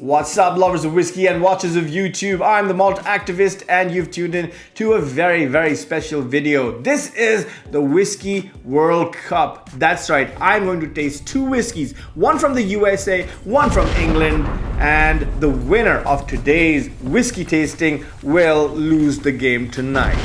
What's up, lovers of whiskey and watchers of YouTube? I'm the Malt activist and you've tuned in to a very, very special video. This is the Whiskey World Cup. That's right, I'm going to taste two whiskeys, one from the USA, one from England, and the winner of today's whiskey tasting will lose the game tonight.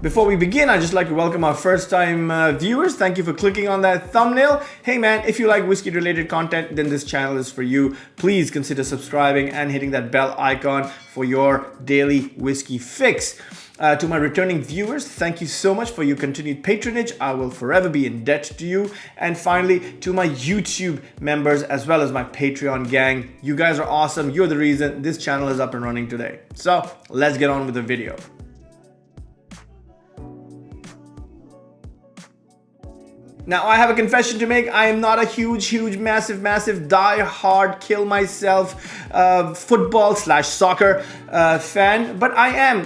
Before we begin, I'd just like to welcome our first-time viewers. Thank you for clicking on that thumbnail. Hey man, if you like whiskey-related content, then this channel is for you. Please consider subscribing and hitting that bell icon for your daily whiskey fix. To my returning viewers, thank you so much for your continued patronage. I will forever be in debt to you. And finally, to my YouTube members as well as my Patreon gang, you guys are awesome. You're the reason this channel is up and running today. So let's get on with the video. Now, I have a confession to make. I am not a huge, massive, die-hard, kill myself football/soccer fan, but I am,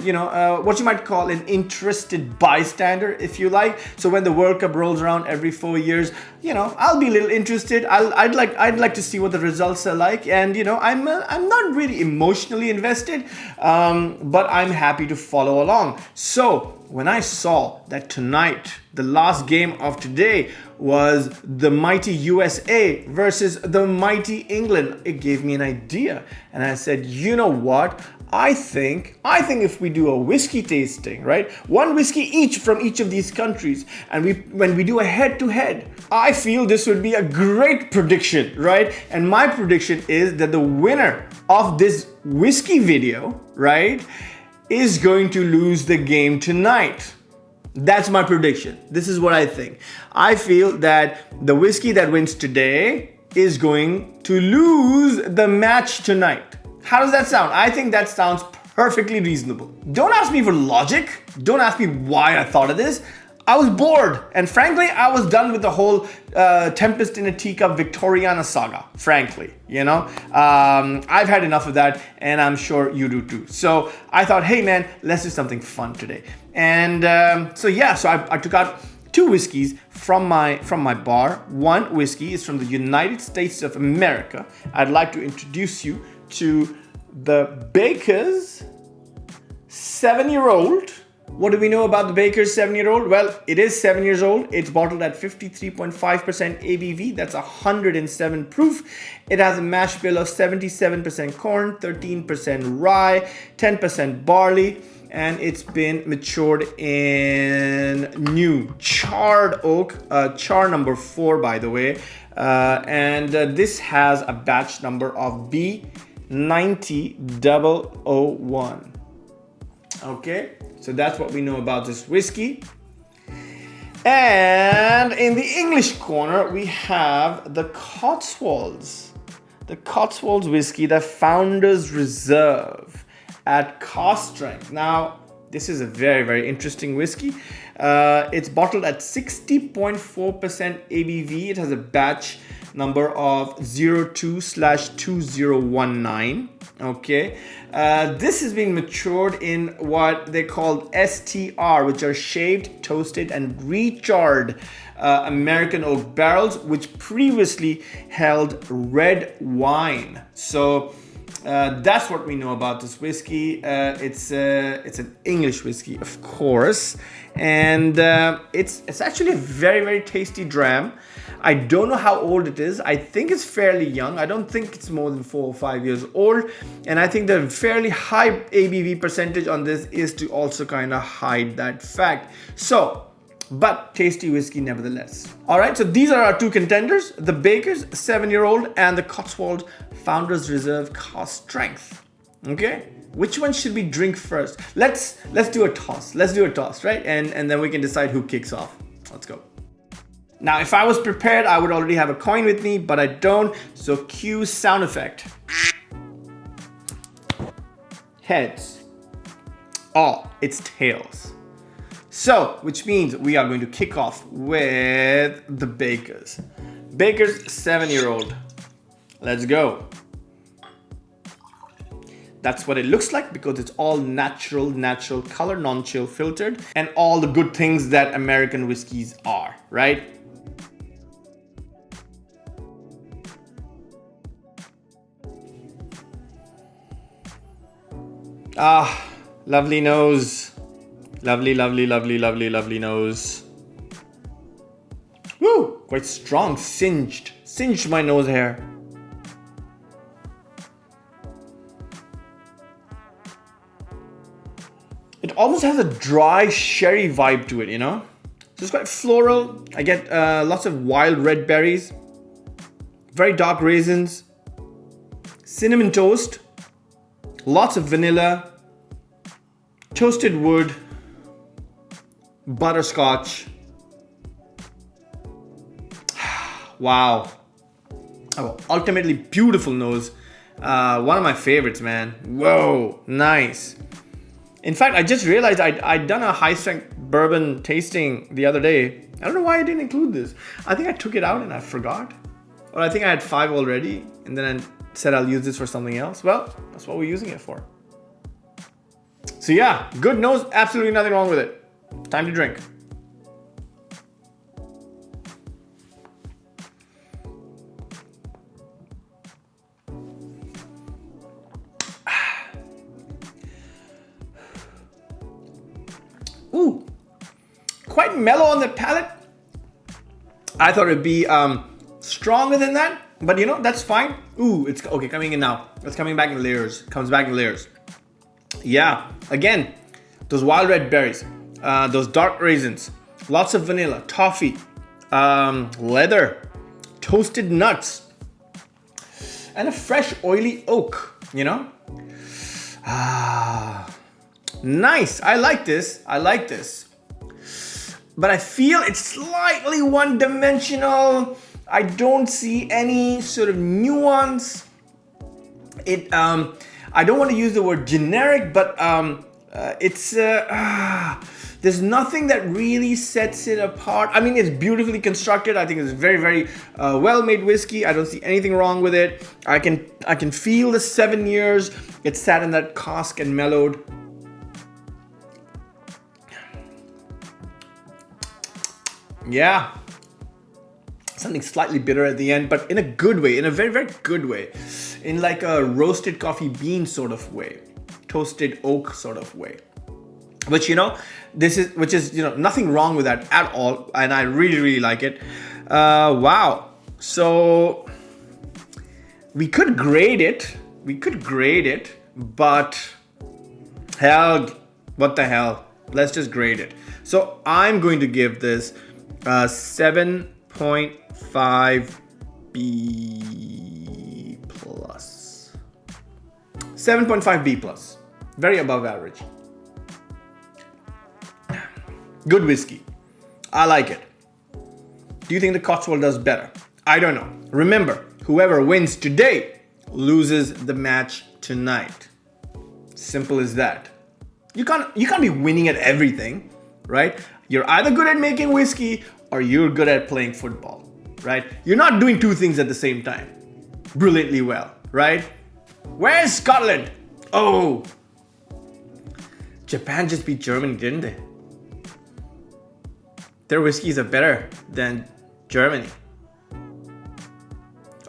what you might call an interested bystander, if you like. So when the World Cup rolls around every 4 years, I'll be a little interested. I'd like to see what the results are like, and I'm not really emotionally invested, but I'm happy to follow along. So when I saw that tonight, the last game of today was the mighty USA versus the mighty England, it gave me an idea. And I said, you know what? I think if we do a whiskey tasting, right? One whiskey each from each of these countries, and when we do a head-to-head, I feel this would be a great prediction, right? And my prediction is that the winner of this whiskey video, right, is going to lose the game tonight. That's my prediction. This is what I think. I feel that the whiskey that wins today is going to lose the match tonight. How does that sound? I think that sounds perfectly reasonable. Don't ask me for logic. Don't ask me why I thought of this. I was bored, and frankly, I was done with the whole Tempest in a Teacup Victoriana saga, frankly, I've had enough of that, and I'm sure you do too. So I thought, hey man, let's do something fun today. And so I took out two whiskeys from my bar. One whiskey is from the United States of America. I'd like to introduce you to the Baker's 7-year-old. What do we know about the Baker's 7-year-old? Well, it is 7 years old. It's bottled at 53.5% ABV. That's 107 proof. It has a mash bill of 77% corn, 13% rye, 10% barley, and it's been matured in new charred oak, char number 4, by the way. And this has a batch number of B90-001. Okay, so that's what we know about this whiskey. And in the English corner, we have the Cotswolds. The Cotswolds whiskey, the Founder's Reserve at cask strength. Now, this is a very, very interesting whiskey. It's bottled at 60.4% ABV. It has a batch number of 02/2019. Okay, this is being matured in what they call STR, which are shaved, toasted, and recharred American oak barrels, which previously held red wine. So that's what we know about this whiskey. It's an English whiskey, of course, and it's actually a very, very tasty dram. I don't know how old it is. I think it's fairly young. I don't think it's more than 4 or 5 years old. And I think the fairly high ABV percentage on this is to also kind of hide that fact. So, but tasty whiskey nevertheless. All right, so these are our two contenders, the Baker's 7-year-old and the Cotswold Founder's Reserve cask strength. Okay, which one should we drink first? Let's do a toss. Let's do a toss, right? And then we can decide who kicks off. Let's go. Now, if I was prepared, I would already have a coin with me, but I don't. So cue sound effect. Heads. Oh, it's tails. So, which means we are going to kick off with the Baker's. Baker's 7-year-old. Let's go. That's what it looks like because it's all natural color, non-chill filtered, and all the good things that American whiskeys are, right? Ah, lovely nose. Lovely, lovely, lovely, lovely, lovely nose. Woo! Quite strong, singed my nose hair. It almost has a dry sherry vibe to it, you know? So it's quite floral. I get lots of wild red berries, very dark raisins, cinnamon toast, lots of vanilla, toasted wood, butterscotch. Wow. Oh, ultimately beautiful nose. One of my favorites, man. Whoa, nice. In fact, I just realized I'd done a high strength bourbon tasting the other day. I don't know why I didn't include this. I think I took it out and I forgot. Or I think I had 5 already and then I said I'll use this for something else. Well, that's what we're using it for. So yeah, good nose, absolutely nothing wrong with it. Time to drink. Ooh, quite mellow on the palate. I thought it'd be stronger than that, but you know, that's fine. Ooh, it's okay, coming in now. It's coming back in layers, comes back in layers. Yeah, again, those wild red berries, those dark raisins, lots of vanilla, toffee, leather, toasted nuts, and a fresh oily oak, you know? Nice, I like this, But I feel it's slightly one-dimensional. I don't see any sort of nuance. I don't want to use the word generic, but there's nothing that really sets it apart. I mean, it's beautifully constructed. I think it's very, very well-made whiskey. I don't see anything wrong with it. I can feel the 7 years it sat in that cask and mellowed. Yeah, something slightly bitter at the end, but in a good way, in a very, very good way, in like a roasted coffee bean sort of way, toasted oak sort of way. Which, you know, which is, you know, nothing wrong with that at all, and I really, really like it. Wow. So we could grade it, but hell, what the hell? Let's just grade it. So I'm going to give this 7.5 B plus. 7.5 B plus. Very above average. Good whiskey. I like it. Do you think the Cotswold does better? I don't know. Remember, whoever wins today loses the match tonight. Simple as that. You can't be winning at everything, right? You're either good at making whiskey or you're good at playing football, right? You're not doing two things at the same time brilliantly well, right? Where's Scotland? Oh, Japan just beat Germany, didn't they? Their whiskeys are better than Germany.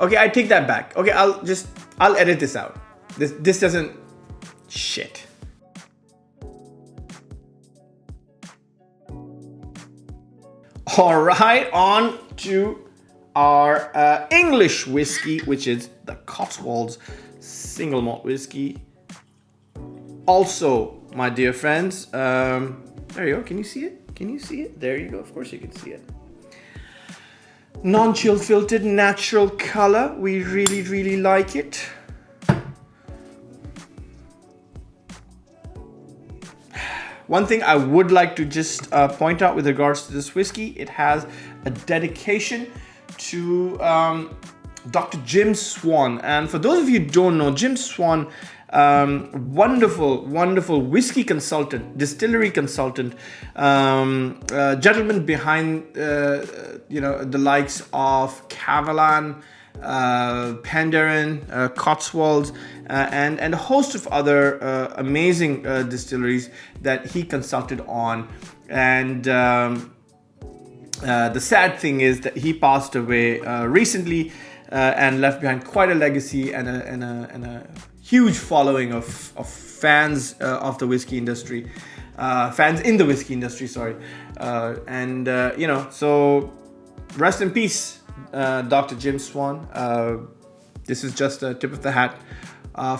Okay, I take that back. Okay, I'll edit this out. This doesn't... Shit. All right, on to our English whiskey, which is the Cotswolds single malt whiskey. Also, my dear friends, there you go. Can you see it? Can you see it? There you go. Of course you can see it. Non-chill filtered, natural color. We really, really like it. One thing I would like to just point out with regards to this whiskey, it has a dedication to Dr. Jim Swan. And for those of you who don't know, Jim Swan, wonderful, wonderful whiskey consultant, distillery consultant, gentleman behind, the likes of Cavalan, Penderyn, Cotswolds, and a host of other amazing distilleries that he consulted on. And the sad thing is that he passed away recently and left behind quite a legacy and a huge following of fans of the whiskey industry, fans in the whiskey industry, sorry. You know, so rest in peace, Dr. Jim Swan. This is just a tip of the hat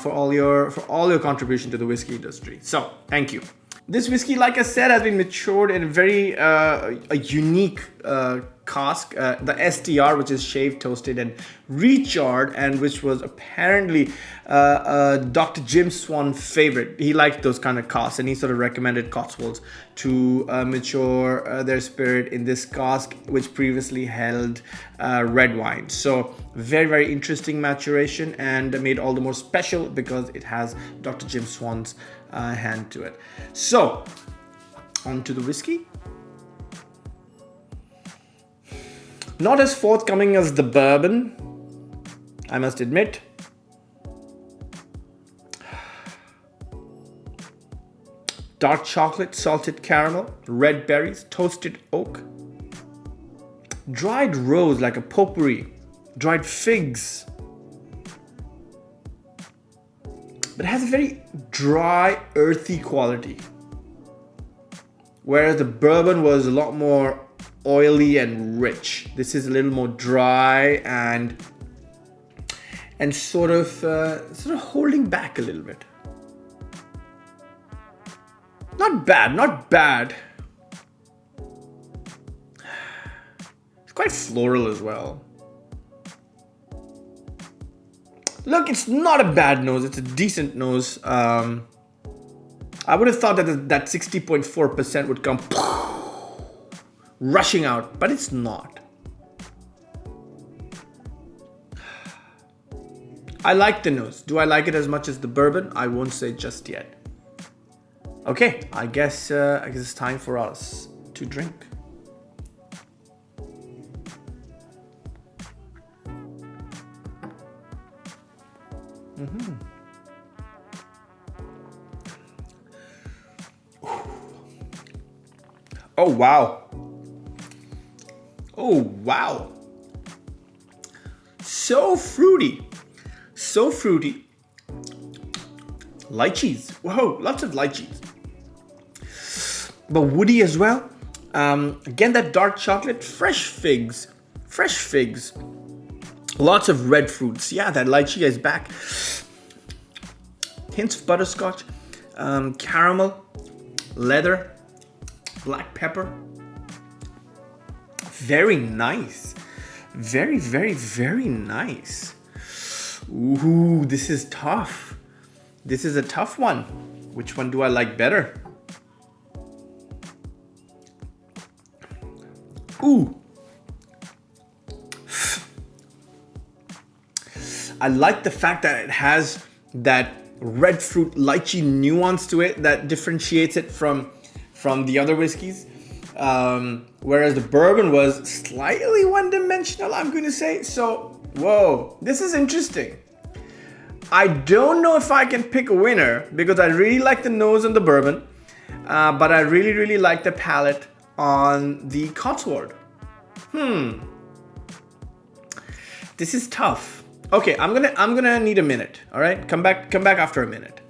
for all your contribution to the whiskey industry. So thank you. This whiskey, like I said, has been matured in a very a unique cask, the STR, which is shaved, toasted, and recharred, and which was apparently Dr. Jim Swan's favorite. He liked those kind of casks, and he sort of recommended Cotswolds to mature their spirit in this cask, which previously held red wine. So very, very interesting maturation, and made all the more special because it has Dr. Jim Swan's hand to it. So on to the whiskey. Not as forthcoming as the bourbon, I must admit. Dark chocolate, salted caramel, red berries, toasted oak, dried rose like a potpourri, dried figs. But it has a very dry, earthy quality. Whereas the bourbon was a lot more oily and rich. This is a little more dry and sort of holding back a little bit. Not bad, not bad. It's quite floral as well. Look, it's not a bad nose. It's a decent nose. I would have thought that 60.4% would come rushing out, but it's not. I like the nose. Do I like it as much as the bourbon? I won't say just yet. Okay, I guess it's time for us to drink. Oh wow. Oh wow. So fruity. So fruity. Lychees. Whoa, lots of lychees. But woody as well. Again, that dark chocolate, fresh figs. Fresh figs. Lots of red fruits. Yeah, that lychee is back. Hints of butterscotch, caramel, leather, black pepper. Very nice. Very, very, very nice. Ooh, this is tough. This is a tough one. Which one do I like better? Ooh. I like the fact that it has that red fruit lychee nuance to it that differentiates it from the other whiskeys. Whereas the bourbon was slightly one-dimensional, I'm going to say. So, whoa, this is interesting. I don't know if I can pick a winner because I really like the nose on the bourbon, but I really, really like the palate on the Cotswold. This is tough. Okay, I'm gonna need a minute. All right, come back after a minute.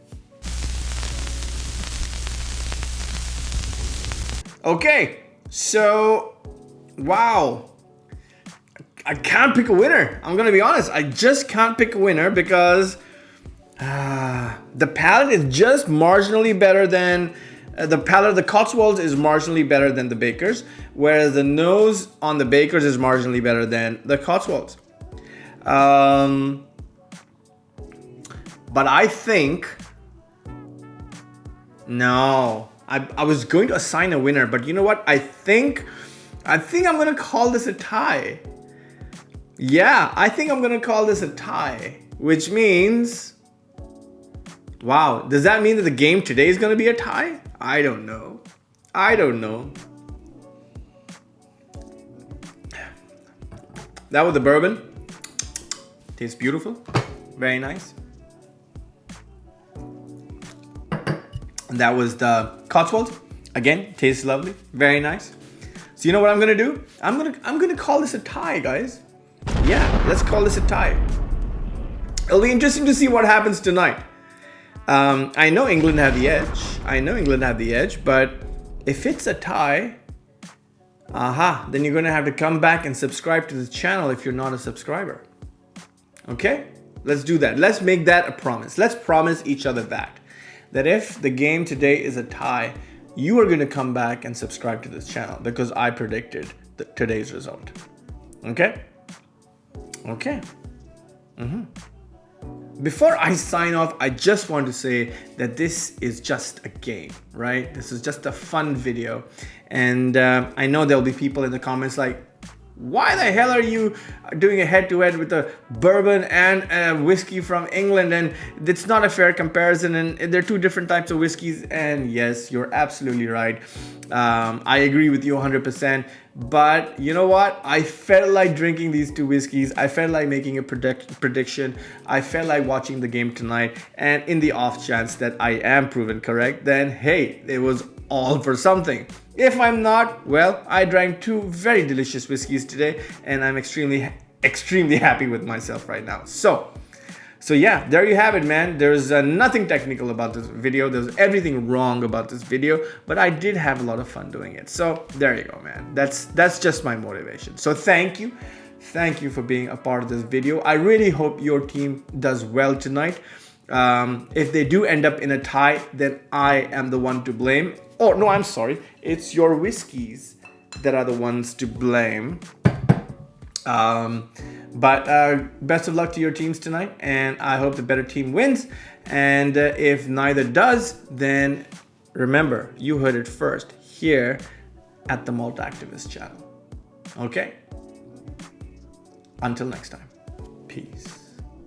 Okay, so wow, I can't pick a winner. I'm gonna be honest. I just can't pick a winner because the palate is just marginally better than the palate of the Cotswolds is marginally better than the Baker's, whereas the nose on the Baker's is marginally better than the Cotswolds. But I think no. I was going to assign a winner, but you know what? I think I'm gonna call this a tie. Yeah, I think I'm gonna call this a tie, which means, wow, does that mean that the game today is gonna be a tie? I don't know. That was the bourbon. Tastes beautiful. Very nice. And that was the Cotswolds. Again, tastes lovely. Very nice. So you know what I'm gonna do? I'm gonna call this a tie, guys. Yeah, let's call this a tie. It'll be interesting to see what happens tonight. I know England have the edge. But if it's a tie, then you're going to have to come back and subscribe to the channel if you're not a subscriber. Okay? Let's do that. Let's make that a promise. Let's promise each other that if the game today is a tie, you are going to come back and subscribe to this channel because I predicted today's result. Okay? Okay. Before I sign off, I just want to say that this is just a game, right? This is just a fun video. And I know there'll be people in the comments like, why the hell are you doing a head-to-head with a bourbon and a whiskey from England? And it's not a fair comparison, and they're two different types of whiskeys. And yes, you're absolutely right. I agree with you 100%. But you know what? I felt like drinking these two whiskeys. I felt like making a prediction. I felt like watching the game tonight. And in the off chance that I am proven correct, then hey, it was all for something. If I'm not, well, I drank two very delicious whiskeys today, and I'm extremely happy with myself right now. So yeah, there you have it, man. There's nothing technical about this video. There's everything wrong about this video, but I did have a lot of fun doing it. So there you go, man. That's just my motivation. So thank you for being a part of this video. I really hope your team does well tonight. If they do end up in a tie, then I am the one to blame. Oh, no, I'm sorry. It's your whiskeys that are the ones to blame. But best of luck to your teams tonight, and I hope the better team wins. And if neither does, then remember, you heard it first here at the Malt Activist channel. Okay? Until next time, peace.